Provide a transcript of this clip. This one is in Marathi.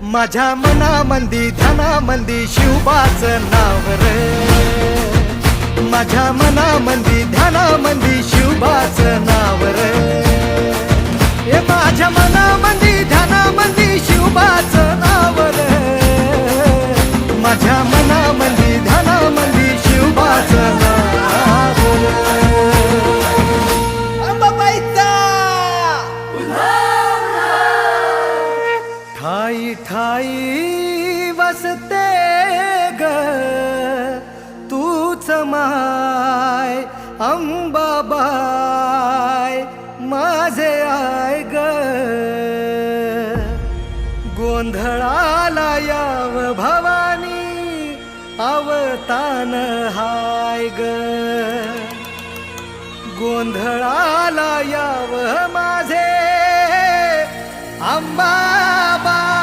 माझ्या मनामंदी ध्यानामंदी शिवबाचं नाव रे, माझ्या मनामंदी ध्यानामंदी शिवबाचं नाव रे, हे माझ्या मनामंदी ध्यानामंदी शिवबाचं नाव रे, माझ्या मनामंदी ध्यानामंदी शिवबाचं नाव रे. अंबाबाईचा ठाई ठाई वसते ग तूच माय अंबाबाई माझे आय ग, गोंधळाला याव भवानी अवतान हाय ग, गोंधळाला याव माझे अंबाबाई.